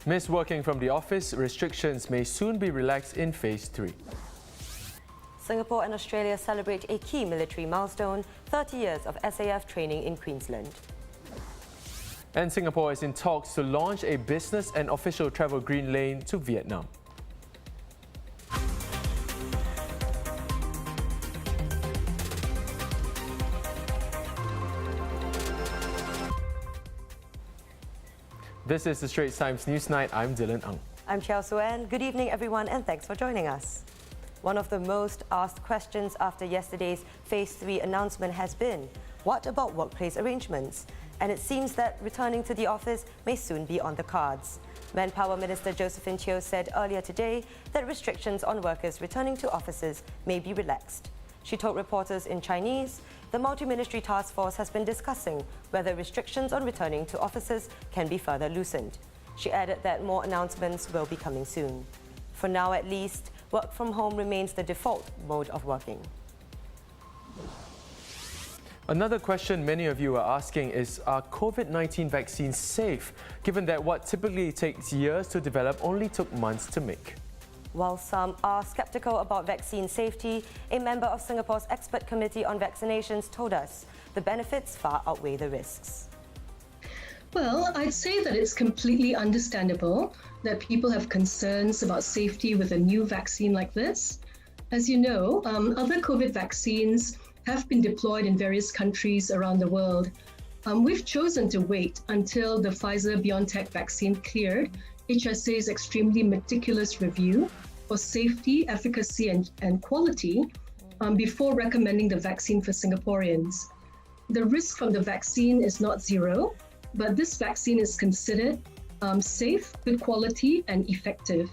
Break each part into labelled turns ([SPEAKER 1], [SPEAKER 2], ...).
[SPEAKER 1] Miss working from the office, restrictions may soon be relaxed in Phase 3.
[SPEAKER 2] Singapore and Australia celebrate a key military milestone, 30 years of SAF training in Queensland.
[SPEAKER 1] And Singapore is in talks to launch a business and official travel green lane to Vietnam. This is the Straits Times Newsnight. I'm Dylan Ang.
[SPEAKER 2] I'm Chiao Suen. Good evening, everyone, and thanks for joining us. One of the most asked questions after yesterday's Phase 3 announcement has been, what about workplace arrangements? And it seems that returning to the office may soon be on the cards. Manpower Minister Josephine Teo said earlier today that restrictions on workers returning to offices may be relaxed. She told reporters in Chinese, the multi-ministry task force has been discussing whether restrictions on returning to offices can be further loosened. She added that more announcements will be coming soon. For now at least, work from home remains the default mode of working.
[SPEAKER 1] Another question many of you are asking is, are COVID-19 vaccines safe, given that what typically takes years to develop only took months to make?
[SPEAKER 2] While some are skeptical about vaccine safety, a member of Singapore's expert committee on vaccinations told us the benefits far outweigh the risks.
[SPEAKER 3] Well, I'd say that it's completely understandable that people have concerns about safety with a new vaccine like this. As you know, other COVID vaccines have been deployed in various countries around the world. We've chosen to wait until the Pfizer-BioNTech vaccine cleared HSA's extremely meticulous review for safety, efficacy, and quality before recommending the vaccine for Singaporeans. The risk from the vaccine is not zero, but this vaccine is considered safe, good quality, and effective.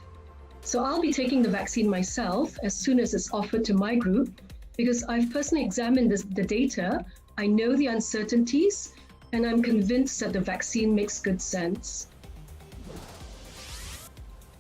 [SPEAKER 3] So I'll be taking the vaccine myself as soon as it's offered to my group, because I've personally examined the data, I know the uncertainties, and I'm convinced that the vaccine makes good sense.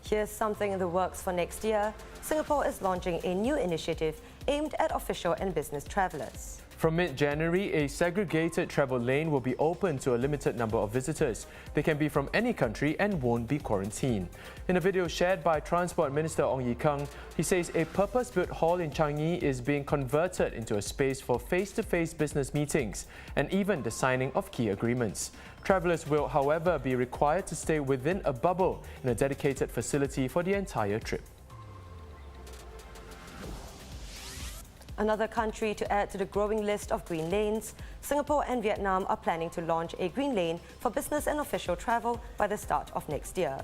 [SPEAKER 2] Here's something in the works for next year. Singapore is launching a new initiative aimed at official and business travellers.
[SPEAKER 1] From mid-January, a segregated travel lane will be open to a limited number of visitors. They can be from any country and won't be quarantined. In a video shared by Transport Minister Ong Ye Kung, he says a purpose-built hall in Changi is being converted into a space for face-to-face business meetings and even the signing of key agreements. Travellers will, however, be required to stay within a bubble in a dedicated facility for the entire trip.
[SPEAKER 2] Another country to add to the growing list of green lanes, Singapore and Vietnam are planning to launch a green lane for business and official travel by the start of next year.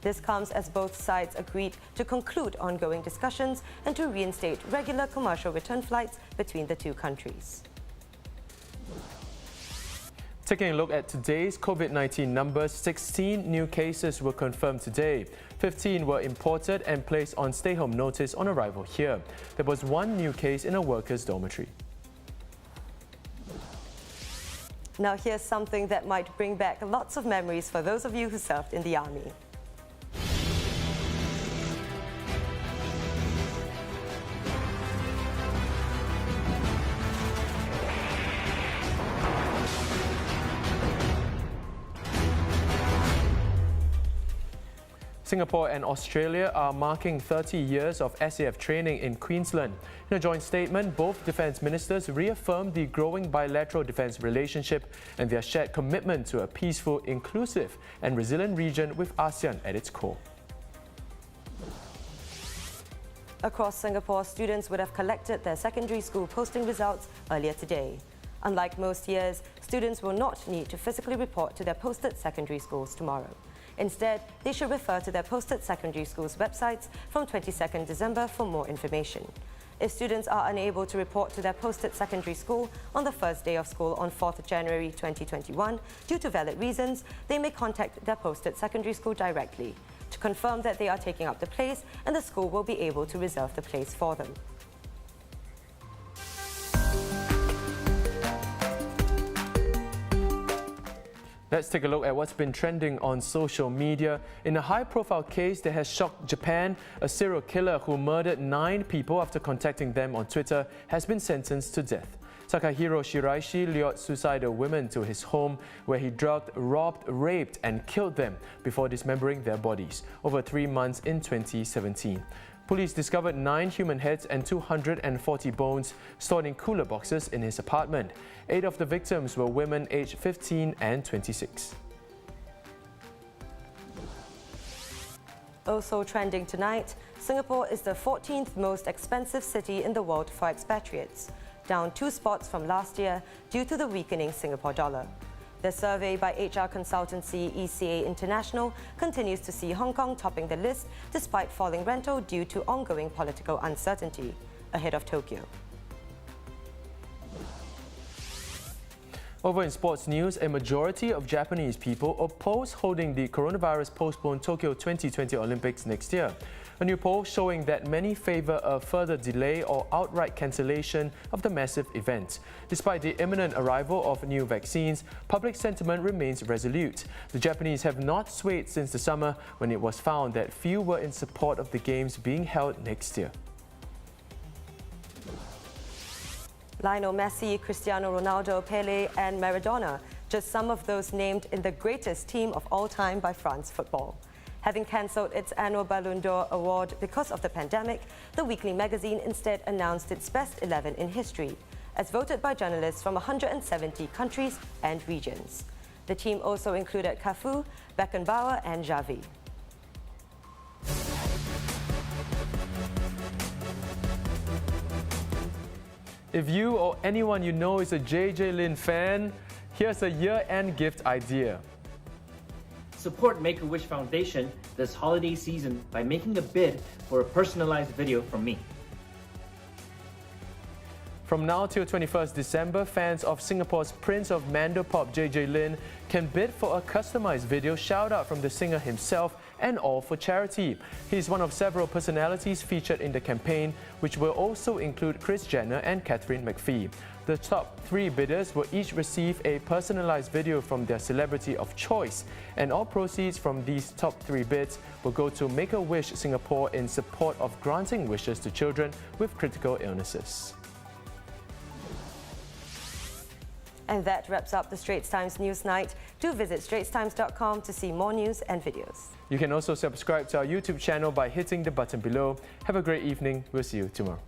[SPEAKER 2] This comes as both sides agreed to conclude ongoing discussions and to reinstate regular commercial return flights between the two countries.
[SPEAKER 1] Taking a look at today's COVID-19 numbers, 16 new cases were confirmed today. 15 were imported and placed on stay-home notice on arrival here. There was one new case in a workers' dormitory.
[SPEAKER 2] Now here's something that might bring back lots of memories for those of you who served in the army.
[SPEAKER 1] Singapore and Australia are marking 30 years of SAF training in Queensland. In a joint statement, both defence ministers reaffirmed the growing bilateral defence relationship and their shared commitment to a peaceful, inclusive and resilient region with ASEAN at its core.
[SPEAKER 2] Across Singapore, students would have collected their secondary school posting results earlier today. Unlike most years, students will not need to physically report to their posted secondary schools tomorrow. Instead, they should refer to their posted secondary schools' websites from 22nd December for more information. If students are unable to report to their posted secondary school on the first day of school on 4th January 2021 due to valid reasons, they may contact their posted secondary school directly to confirm that they are taking up the place, and the school will be able to reserve the place for them.
[SPEAKER 1] Let's take a look at what's been trending on social media. In a high-profile case that has shocked Japan, a serial killer who murdered 9 people after contacting them on Twitter has been sentenced to death. Takahiro Shiraishi lured suicidal women to his home where he drugged, robbed, raped and killed them before dismembering their bodies over 3 months in 2017. Police discovered 9 human heads and 240 bones stored in cooler boxes in his apartment. 8 of the victims were women aged 15 and 26.
[SPEAKER 2] Also trending tonight, Singapore is the 14th most expensive city in the world for expatriates, down 2 spots from last year due to the weakening Singapore dollar. The survey by HR consultancy ECA International continues to see Hong Kong topping the list despite falling rental due to ongoing political uncertainty, ahead of Tokyo.
[SPEAKER 1] Over in sports news, a majority of Japanese people oppose holding the coronavirus postponed Tokyo 2020 Olympics next year. A new poll showing that many favour a further delay or outright cancellation of the massive event. Despite the imminent arrival of new vaccines, public sentiment remains resolute. The Japanese have not swayed since the summer when it was found that few were in support of the Games being held next year.
[SPEAKER 2] Lionel Messi, Cristiano Ronaldo, Pele and Maradona, just some of those named in the greatest team of all time by France Football. Having cancelled its annual Ballon d'Or award because of the pandemic, the weekly magazine instead announced its best 11 in history, as voted by journalists from 170 countries and regions. The team also included Cafu, Beckenbauer and Xavi.
[SPEAKER 1] If you or anyone you know is a JJ Lin fan, here's a year-end gift idea.
[SPEAKER 4] Support Make-A-Wish Foundation this holiday season by making a bid for a personalized video from me.
[SPEAKER 1] From now till 21st December, fans of Singapore's Prince of Mandopop JJ Lin can bid for a customized video shout-out from the singer himself, and all for charity. He's one of several personalities featured in the campaign, which will also include Kris Jenner and Katharine McPhee. The top 3 bidders will each receive a personalized video from their celebrity of choice, and all proceeds from these top 3 bids will go to Make-A-Wish Singapore in support of granting wishes to children with critical illnesses.
[SPEAKER 2] And that wraps up the Straits Times Newsnight. Do visit straitstimes.com to see more news and videos.
[SPEAKER 1] You can also subscribe to our YouTube channel by hitting the button below. Have a great evening. We'll see you tomorrow.